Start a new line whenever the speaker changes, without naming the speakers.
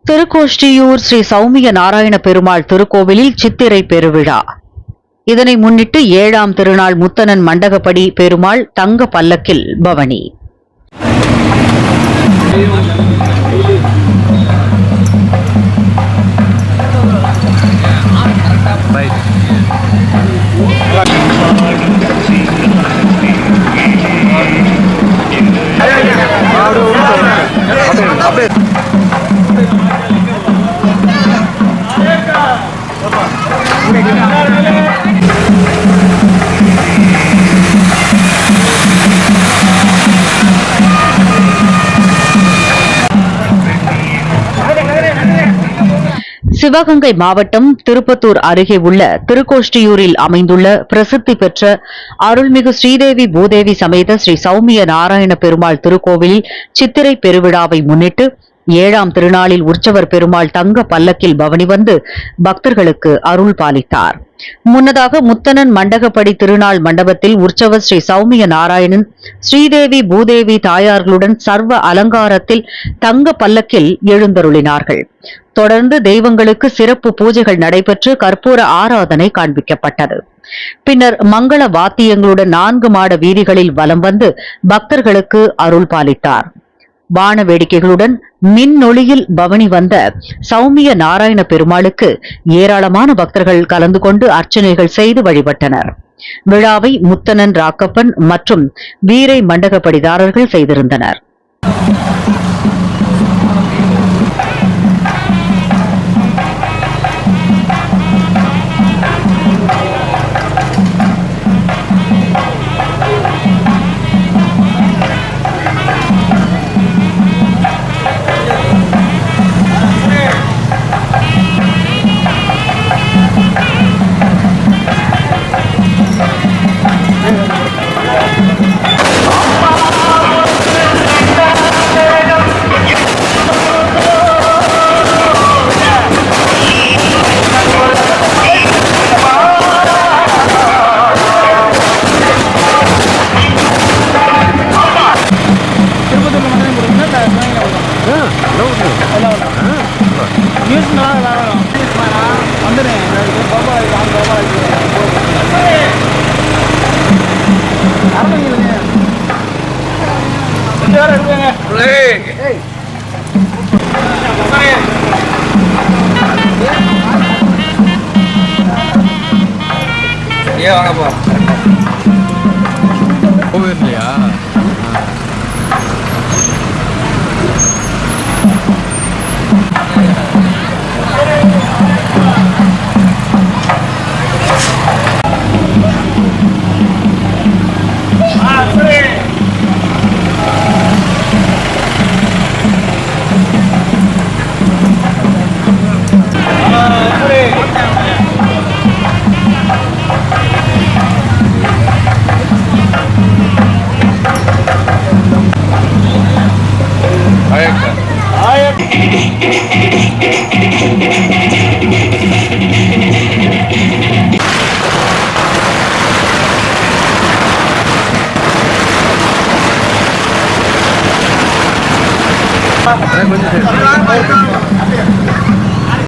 திருக்கோஷ்டியூர் ஸ்ரீ சௌமிய நாராயண பெருமாள் திருக்கோவிலில் சித்திரை பெருவிழா. இதனை முன்னிட்டு 7ஆம் திருநாள் முத்தனன் மண்டகப்படி பெருமாள் தங்க பல்லக்கில் பவனி. சிவகங்கை மாவட்டம் திருப்பத்தூர் அருகே உள்ள திருக்கோஷ்டியூரில் அமைந்துள்ள பிரசித்தி பெற்ற அருள்மிகு ஸ்ரீதேவி பூதேவி சமேத ஸ்ரீ சௌமிய நாராயண பெருமாள் திருக்கோவிலில் சித்திரை பெருவிழாவை முன்னிட்டு 7ஆம் திருநாளில் உற்சவர் பெருமாள் தங்க பல்லக்கில் பவனி வந்து பக்தர்களுக்கு அருள் பாலித்தார். முன்னதாக முத்தனன் மண்டகப்படி திருநாள் மண்டபத்தில் உற்சவர் ஸ்ரீ சௌமிய நாராயணன் ஸ்ரீதேவி பூதேவி தாயார்களுடன் சர்வ அலங்காரத்தில் தங்க பல்லக்கில் எழுந்தருளினார்கள். தொடர்ந்து தெய்வங்களுக்கு சிறப்பு பூஜைகள் நடைபெற்று கற்பூர ஆராதனை காண்பிக்கப்பட்டது. பின்னர் மங்கள வாத்தியங்களுடன் 4 மாட வீதிகளில் வலம் வந்து பக்தர்களுக்கு அருள் பாலித்தார். வான வேடிக்கைகளுடன் மின்னொளியில் பவனி வந்த சௌமிய நாராயண பெருமாளுக்கு ஏராளமான பக்தர்கள் கலந்து கொண்டு அர்ச்சனைகள் செய்து வழிபட்டனர். விழாவை முத்தனன், ராக்கப்பன் மற்றும் வீரை மண்டகப்படிதாரர்கள் செய்திருந்தனர்.
போயிருந்தியா? கொஞ்சம்